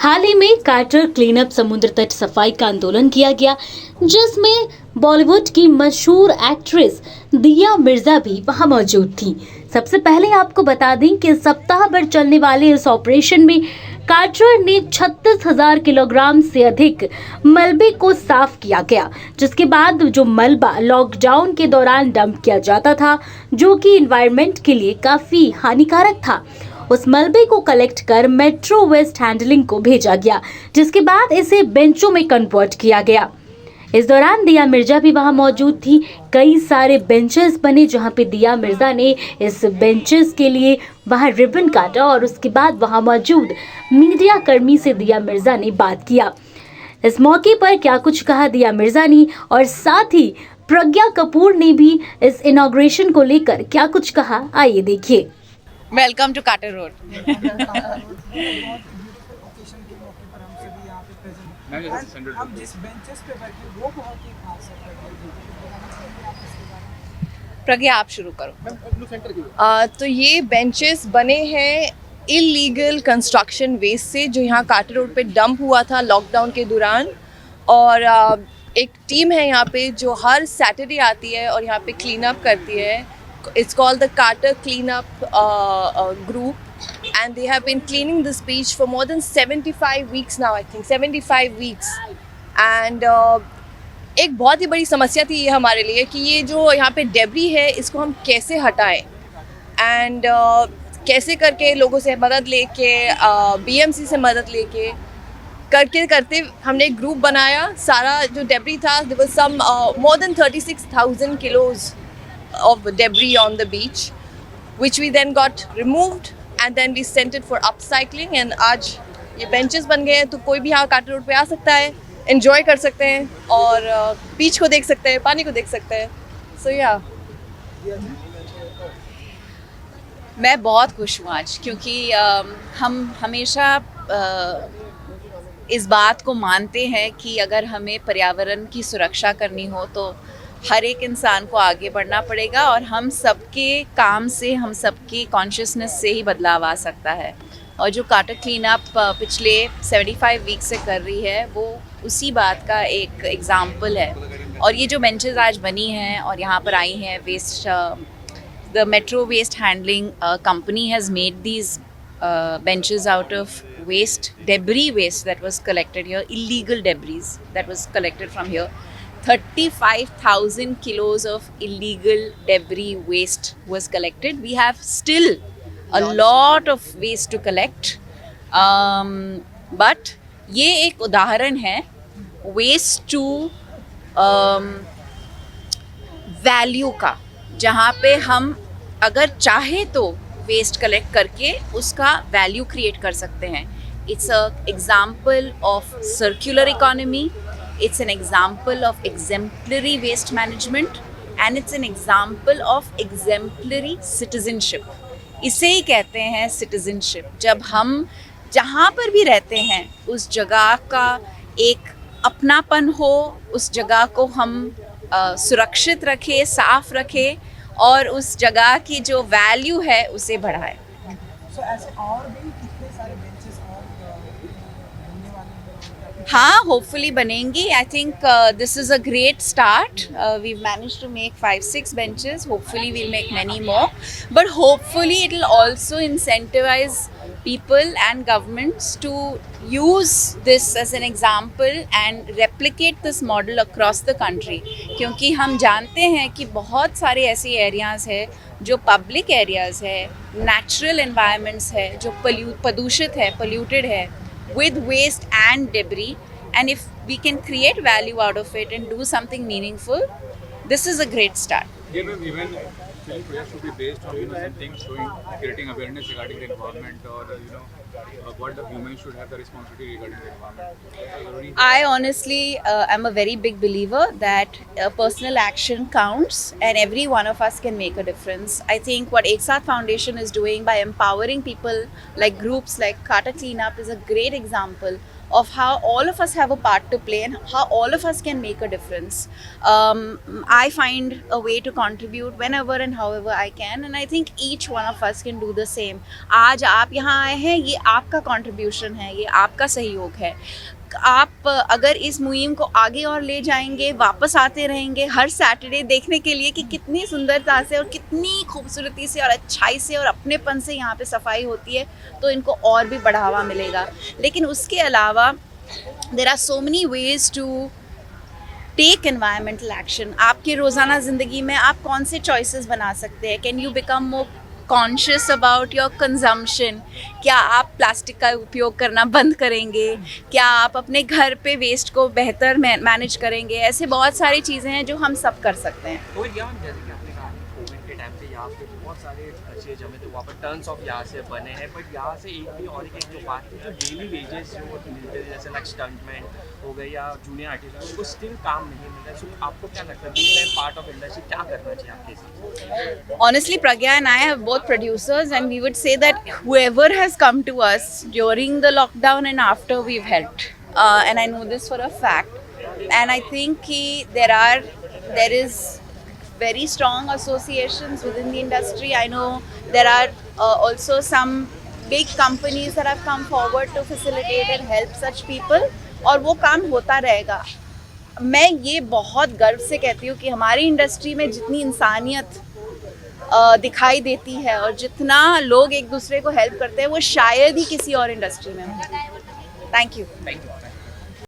हाल ही में quarter cleanup समुद्र तट सफाई का आंदोलन किया गया, जिसमें बॉलीवुड की मशहूर एक्ट्रेस दिया मिर्जा भी वहां मौजूद थी। सबसे पहले आपको बता दें कि सप्ताह भर चलने वाले इस ऑपरेशन में कार्टर ने 36,000 किलोग्राम से अधिक मलबे को साफ किया गया, जिसके बाद जो मलबा लॉकडाउन के दौरान डंप किया जाता था, जो कि एनवायरनमेंट के लिए काफी हानिकारक था, उस मलबे को कलेक्ट कर मेट्रो वेस्ट हैंडलिंग को भेजा गया, जिसके बाद इसे बेंचों में कन्वर्ट किया गया। इस दौरान दिया मिर्जा भी वहां मौजूद थी। कई सारे बेंचेस बने, जहां पे दिया मिर्जा ने इस बेंचेस के लिए वहां रिबन काटा और उसके बाद वहां मौजूद मीडिया कर्मी से दिया मिर्जा ने बात किया। इस मौके पर क्या कुछ कहा दिया मिर्जा ने, और साथ ही प्रज्ञा कपूर ने भी इस इनॉग्रेशन को लेकर क्या कुछ कहा, आइए देखिए। Welcome to Carter Road. हम जिस बेंचेस पे बैठे वो बहुत ही खास है। प्रज्ञा आप शुरू करो। तो ये बेंचेस बने हैं इलीगल कंस्ट्रक्शन वेस्ट से, जो यहाँ कार्टर रोड पे डंप हुआ था लॉकडाउन के दौरान। और एक टीम है यहाँ पे जो हर सैटरडे आती है और यहाँ पे क्लीन अप करती है। It's called the Carter Cleanup group, and they have been cleaning this beach for more than 75 weeks now. I think 75 weeks. And एक बहुत ही बड़ी समस्या थी ये हमारे लिए कि ये जो यहाँ पे डेब्री है इसको हम कैसे हटाएं, एंड कैसे करके लोगों से मदद लेके BMC से मदद लेके करते करते हमने एक ग्रुप बनाया। सारा जो डेब्री था, there was some more than 36,000 kilos of debris on the beach, which we then got removed and then we sent it for upcycling, and आज ये benches बन गए हैं, तो कोई भी यहाँ कार्टर रोड पे आ सकता है, enjoy कर सकते हैं और बीच को देख सकते हैं, पानी को देख सकते हैं। So yeah. मैं बहुत खुश हूँ आज, क्योंकि हम हमेशा इस बात को मानते हैं कि अगर हमें पर्यावरण की सुरक्षा करनी हो तो हर एक इंसान को आगे बढ़ना पड़ेगा, और हम सबके काम से, हम सबकी कॉन्शियसनेस से ही बदलाव आ सकता है। और जो कार्टर क्लीन अप पिछले 75 वीक से कर रही है, वो उसी बात का एक एग्जाम्पल है। और ये जो बेंचेस आज बनी हैं और यहाँ पर आई हैं, waste the metro waste handling company has made these benches out of debris waste that was collected here, illegal debris that was collected from here. 35,000 kilos of illegal debris waste was collected. We have still a lot of waste to collect, but ये एक उदाहरण है waste to value का, जहाँ पे हम अगर चाहे तो वेस्ट कलेक्ट करके उसका वैल्यू क्रिएट कर सकते हैं। It's a example of circular economy, it's an example of exemplary waste management, and it's an example of exemplary citizenship. इसे ही कहते हैं citizenship। जब हम जहाँ पर भी रहते हैं उस जगह का एक अपनापन हो, उस जगह को हम सुरक्षित रखें, साफ रखें और उस जगह की जो वैल्यू है उसे बढ़ाएं। ऐसे और भी कितने सारे बेंचेस और बनने वाले हैं? हाँ, होपफुली बनेंगी। I think this is a great start. We manage to make 5-6 benches. Hopefully we'll make many more, but hopefully it will also incentivize people and governments to use this as an example and replicate this model across the country. क्योंकि हम जानते हैं कि बहुत सारे ऐसे areas हैं जो पब्लिक एरियाज़ है, नेचुरल एनवायरनमेंट्स है, जो प्रदूषित है, polluted है with waste and debris, and if we can create value out of it and do something meaningful, this is a great start. Even film projects should be based on something showing, creating awareness regarding the environment, or what the humans should have the responsibility regarding the environment. I honestly am a very big believer that personal action counts and every one of us can make a difference. I think what Ek Foundation is doing by empowering people like groups like Carter Cleanup is a great example of how all of us have a part to play and how all of us can make a difference. I find a way to contribute whenever and however I can, and I think each one of us can do the same. आज आप यहाँ आए हैं, ये आपका contribution है, ये आपका सहयोग है। आप अगर इस मुहिम को आगे और ले जाएंगे, वापस आते रहेंगे हर सैटरडे देखने के लिए कि कितनी सुंदरता से और कितनी खूबसूरती से और अच्छाई से और अपनेपन से यहाँ पे सफाई होती है, तो इनको और भी बढ़ावा मिलेगा। लेकिन उसके अलावा there are so many ways to take environmental action. आपके रोज़ाना ज़िंदगी में आप कौन से चॉइसेस बना सकते हैं? Can you become more conscious about your consumption? क्या आप प्लास्टिक का उपयोग करना बंद करेंगे? क्या आप अपने घर पे वेस्ट को बेहतर मैनेज करेंगे? ऐसे बहुत सारी चीज़ें हैं जो हम सब कर सकते हैं। और यहाँ जैसे कि आपने कहा कोविड के टाइम पे यहाँ पे बहुत सारे अच्छे जमे थे, वहाँ पर टर्न्स ऑफ यहाँ से बने हैं, बट यहाँ से एक भी और एक जो बात है, जो डेली वेजेस जो मिलते थे जैसे लाइक स्टंटमैन हो गए या जूनियर आर्टिस्ट, उनको स्टिल काम नहीं मिल रहा है। सो आपको क्या लगता है, being an part of industry, क्या करना चाहिए आपके हिसाब से? Honestly, Pragya and I have both producers, and we would say that whoever has come to us during the lockdown and after, we've helped. And I know this for a fact. And I think there is very strong associations within the industry. I know there are also some big companies that have come forward to facilitate and help such people. और वो काम होता रहेगा। मैं ये बहुत गर्व से कहती हूँ कि हमारी इंडस्ट्री में जितनी इंसानियत दिखाई देती है और जितना लोग एक दूसरे को हेल्प करते हैं, वो शायद ही किसी और इंडस्ट्री में हो। Thank you.